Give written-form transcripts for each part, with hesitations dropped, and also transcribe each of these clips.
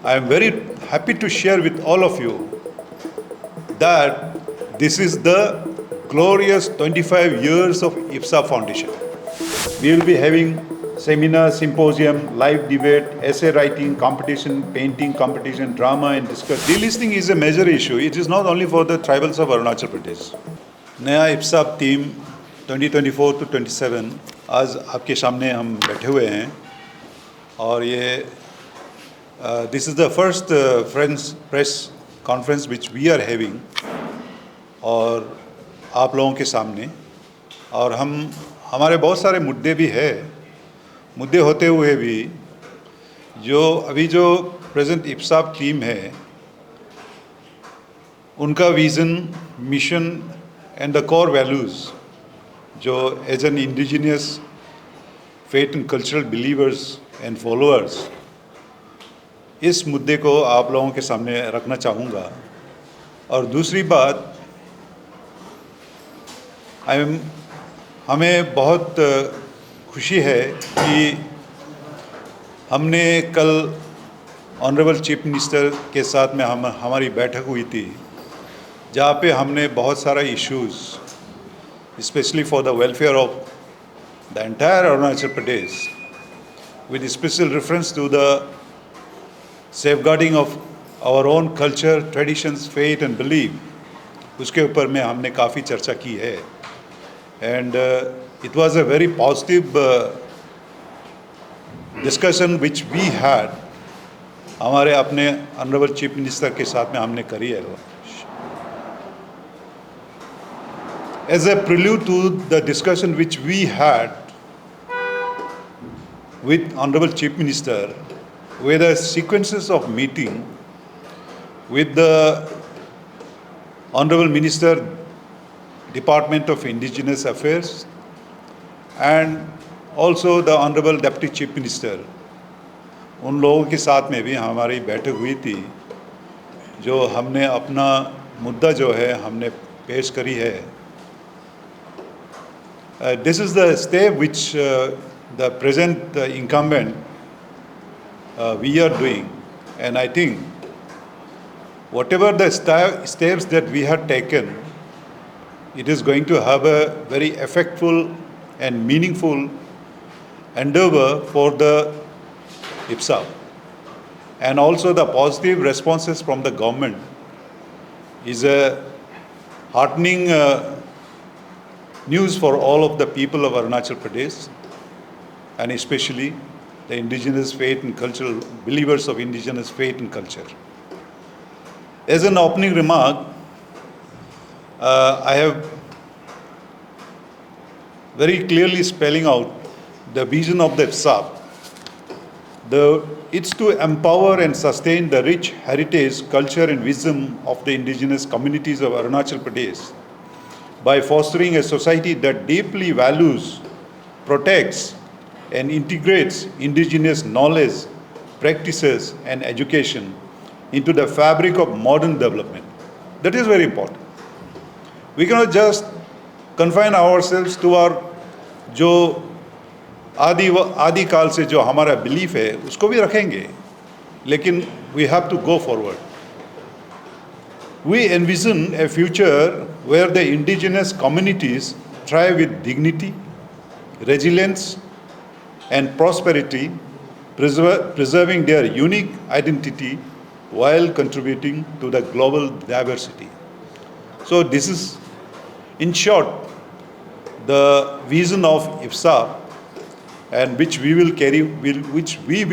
I am very happy to share with all of you that this is the glorious 25 years of IPSA Foundation. We will be having seminar, symposium, live debate, essay writing, competition, painting competition, drama and discussion. Delisting is a major issue. It is not only for the tribals of Arunachal Pradesh. नया IPSA team 2024 to 27 आज आपके सामने हम बैठे हुए हैं और ये this is the first press conference which we are having और आप लोगों के सामने और हमारे बहुत सारे मुद्दे भी है, मुद्दे होते हुए भी जो अभी जो प्रेजेंट IPSA टीम है उनका vision, mission and the core values जो as an indigenous faith and cultural believers and followers इस मुद्दे को आप लोगों के सामने रखना चाहूँगा। और दूसरी बात, हमें बहुत खुशी है कि हमने कल ऑनरेबल चीफ मिनिस्टर के साथ में हमारी बैठक हुई थी जहाँ पे हमने बहुत सारा issues specially for the welfare of the entire Arunachal Pradesh with special reference to the safeguarding of our own culture, traditions, faith and believe, उसके ऊपर में हमने काफ़ी चर्चा की है and it was a very positive discussion which we had हमारे अपने ऑनरेबल चीफ मिनिस्टर के साथ में हमने करी है। As a prelude to the discussion which we had with Honorable Chief Minister, were the sequences of meeting with the Honorable Minister, Department of Indigenous Affairs, and also the Honorable Deputy Chief Minister. उन लोगों के साथ में भी हमारी बैठक हुई थी जो हमने अपना मुद्दा जो है हमने पेश करी है। This is the step which the present incumbent we are doing, and I think whatever the steps that we have taken, it is going to have a very effectful and meaningful endeavor for the IPSA, and also the positive responses from the government is a heartening news for all of the people of Arunachal Pradesh, and especially the indigenous faith and cultural believers of indigenous faith and culture. As an opening remark, I have very clearly spelling out the vision of the IPSA. It's to empower and sustain the rich heritage, culture and wisdom of the indigenous communities of Arunachal Pradesh by fostering a society that deeply values, protects, and integrates indigenous knowledge, practices, and education into the fabric of modern development. That is very important. We cannot just confine ourselves to our जो आदि काल से जो हमारा belief है उसको भी रखेंगे, लेकिन we have to go forward. We envision a future where the indigenous communities thrive with dignity, resilience, and prosperity, preserving their unique identity while contributing to the global diversity. So this is, in short, the vision of IPSA, and which we will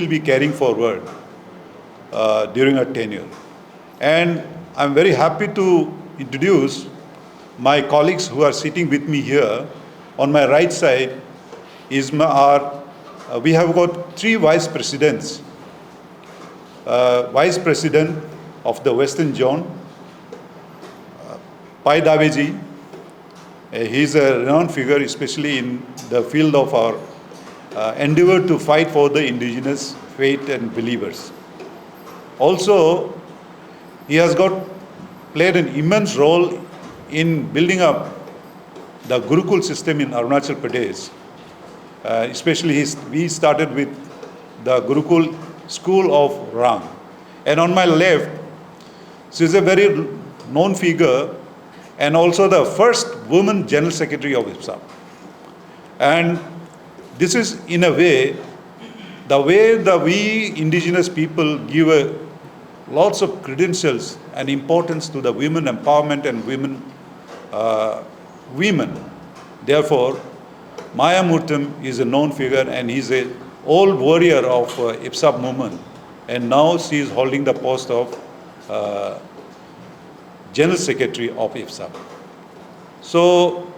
be carrying forward during our tenure. And I'm very happy to introduce my colleagues who are sitting with me here. On my right side is we have got three vice presidents. Vice President of the Western Zone, Pai Daveji. He is a renowned figure, especially in the field of our endeavor to fight for the indigenous faith and believers. Also, he has played an immense role in building up the Gurukul system in Arunachal Pradesh. Especially we started with the Gurukul School of Rang. And on my left, she is a very known figure and also the first woman General Secretary of IPSAP. And this is in a way, the way that we indigenous people give lots of credentials and importance to the women empowerment and women. Therefore, Maya Murthy is a known figure and he's a old warrior of IPSAP movement. And now she is holding the post of General Secretary of IPSAP. So,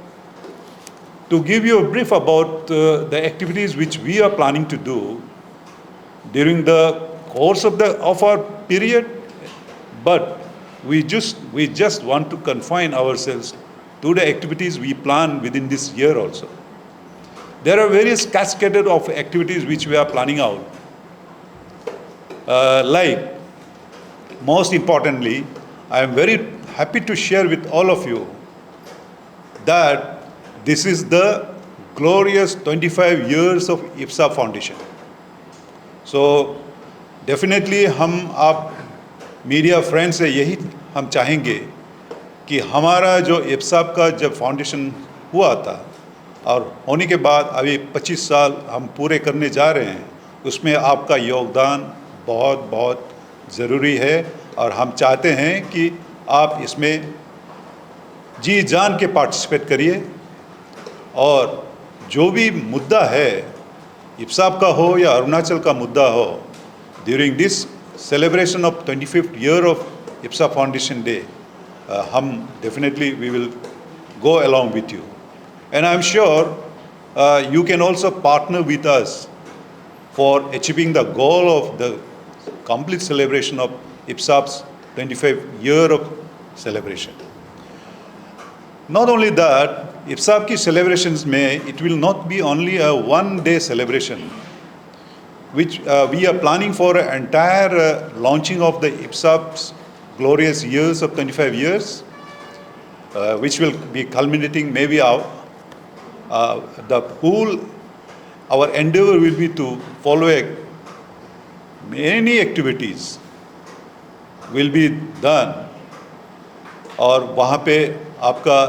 to give you a brief about the activities which we are planning to do during the course of our period, but we just want to confine ourselves to the activities we plan within this year also. There are various cascaded of activities which we are planning out. Like, most importantly, I am very happy to share with all of you that this is the glorious 25 years of IPSAP Foundation. So, definitely हम आप media friend से यही हम चाहेंगे कि हमारा जो IPSAP का जब फाउंडेशन हुआ था और होने के बाद अभी 25 साल हम पूरे करने जा रहे हैं, उसमें आपका योगदान बहुत बहुत ज़रूरी है और हम चाहते हैं कि आप इसमें जी जान के पार्टिसिपेट करिए और जो भी मुद्दा है IPSAP का हो या अरुणाचल का मुद्दा हो, during this celebration of 25th year of IPSAP Foundation Day, definitely we will go along with you. And I'm sure you can also partner with us for achieving the goal of the complete celebration of IPSAP's 25th year of celebration. Not only that, IPSAP की celebrations में, it will not be only a one-day celebration, which we are planning for an entire launching of the IPSAP's glorious years of 25 years, which will be culminating maybe our endeavor will be to follow many activities will be done और वहाँ पे आपका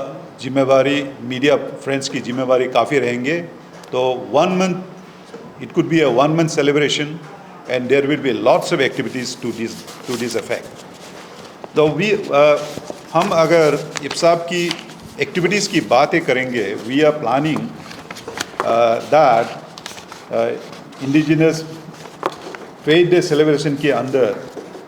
जिम्मेवारी media friends की जिम्मेवारी काफ़ी रहेंगे तो 1 month it could be a 1 month celebration and there will be lots of activities to this effect. तो हम अगर IPSAP की एक्टिविटीज़ की बातें करेंगे, we are planning that indigenous Faith Day celebration के अंदर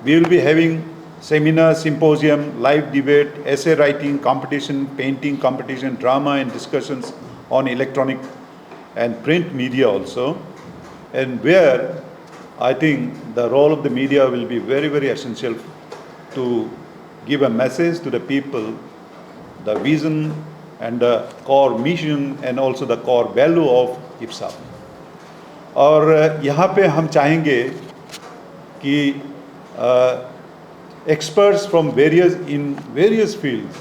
we will be having seminar, symposium, live debate, essay writing competition, painting competition, drama and discussions on electronic and print media also, and where I think the role of the media will be very, very essential to give a message to the people, the vision and the core mission and also the core value of IPSAP. और यहाँ पे हम चाहेंगे कि experts from various fields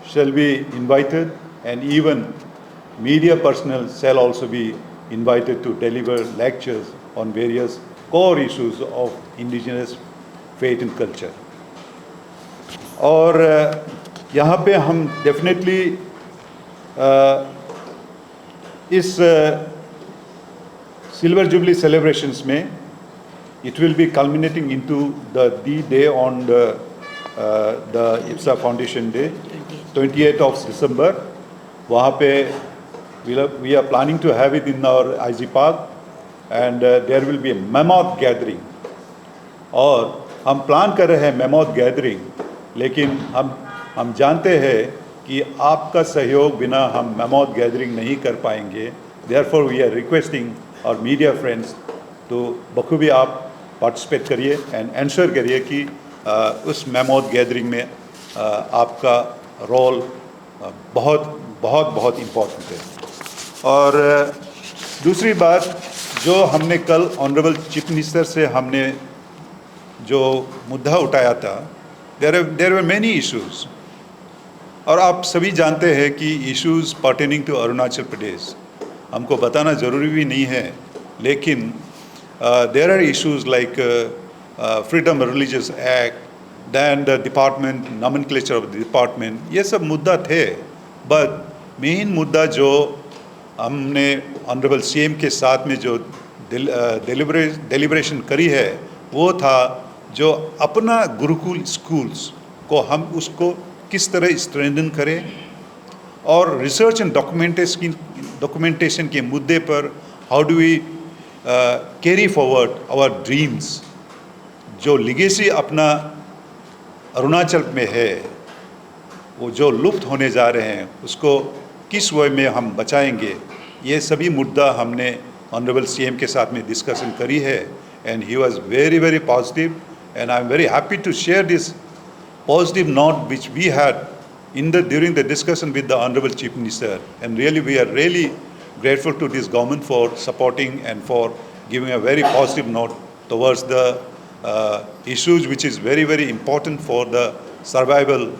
shall be invited and even media personnel shall also be invited to deliver lectures on various core issues of indigenous faith and culture. और यहाँ पे हम definitely इस Silver Jubilee celebrations में it will be culminating into the day on the IPSAP Foundation Day, 28th of December. वहाँ पे we are planning to have it in our IG Park and there will be a mammoth gathering. और हम plan कर रहे हैं mammoth gathering, लेकिन हम जानते हैं कि आपका सहयोग बिना हम mammoth gathering नहीं कर पाएंगे. Therefore we are requesting our media friends to बखूबी आप पार्टिसिपेट करिए एंड एंश्योर करिए कि उस mammoth गैदरिंग में आपका रोल बहुत इम्पोर्टेंट है. और दूसरी बात जो हमने कल ऑनरेबल चीफ मिनिस्टर से हमने जो मुद्दा उठाया था, देयर वर मेनी इश्यूज़ और आप सभी जानते हैं कि issues pertaining to Arunachal Pradesh हमको बताना ज़रूरी भी नहीं है, लेकिन there are issues like Freedom of Religious Act, then the department, nomenclature of the department, ये सब मुद्दा थे. But मेन मुद्दा जो हमने ऑनरेबल सीएम के साथ में जो डेलिब्रेशन करी है, वो था जो अपना गुरुकुल स्कूल्स को हम उसको किस तरह स्ट्रेंथन करें, और रिसर्च एंड डॉक्यूमेंटेशन के मुद्दे पर how do we carry forward our dreams. जो लिगेसी अपना अरुणाचल में है, वो जो लुप्त होने जा रहे हैं, उसको किस वे में हम बचाएंगे, ये सभी मुद्दा हमने ऑनरेबल सीएम के साथ में डिस्कशन करी है. And he was very very positive, and I am very happy to share this positive note which we had during the discussion with the Honorable Chief Minister. And really we are really grateful to this government for supporting and for giving a very positive note towards the issues which is very very important for the survival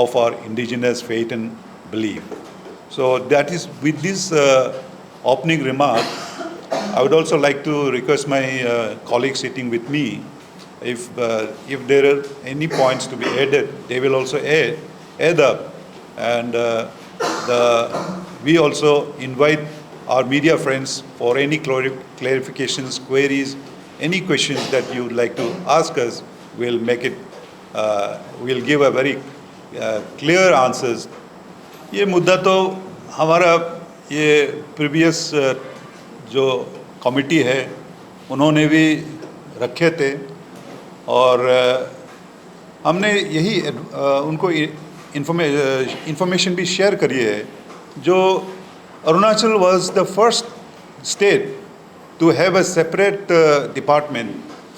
of our indigenous faith and belief. So that is with this opening remark, I would also like to request my colleagues sitting with me, if there are any points to be added, they will also add up. And we also invite our media friends for any clarifications, queries, any questions that you would like to ask us. We'll make it, we'll give a very clear answers. ये मुद्दा तो हमारा ये previous जो committee है उन्होंने भी रखे थे, और हमने यही उनको इंफॉर्मेशन भी शेयर करी है. जो Arunachal was the first state to have a separate department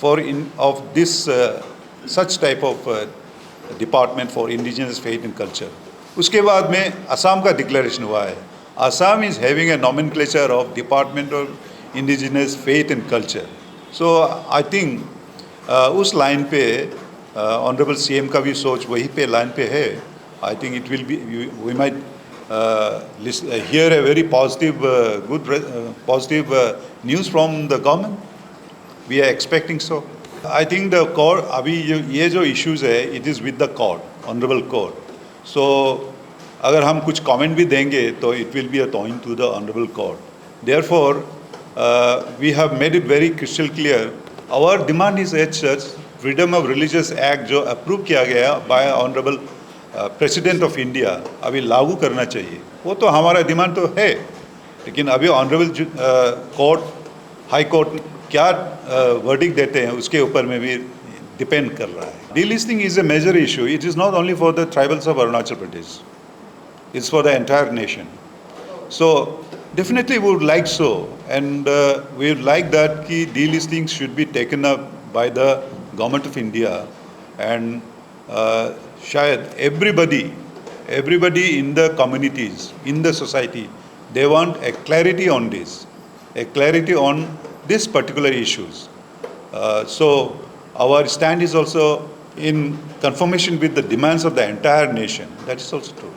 for of this such type of department for indigenous faith and culture. उसके बाद में असम का डिक्लेरेशन हुआ है. Assam is having a nomenclature of department of indigenous faith and culture. So I think उस line पे honourable CM का भी सोच वही पे लाइन पे है. I think it will be, we might here A very positive good positive news from the government. We are expecting so. I think the court अभी ये जो इश्यूज़ है, it is with the court, honourable court. So अगर हम कुछ comment भी देंगे तो it will be a towing to the honourable court. Therefore we have made it very crystal clear. Our demand is as such, Freedom of Religious Act जो approve किया गया bye honourable president of India, अभी लागू करना चाहिए. वो तो हमारा डिमांड तो है, लेकिन अभी ऑनरेबल कोर्ट, हाई कोर्ट क्या वर्डिक्ट देते हैं उसके ऊपर में भी डिपेंड कर रहा है. Delisting is a major issue. It is not only for the tribals of Arunachal Pradesh, it's for the entire nation. So definitely we would like so, and we would like that ki delisting should be taken up by the government of India, and shayad everybody in the communities, in the society, they want a clarity on this, a clarity on this particular issues. So our stand is also in conformation with the demands of the entire nation. That is also true.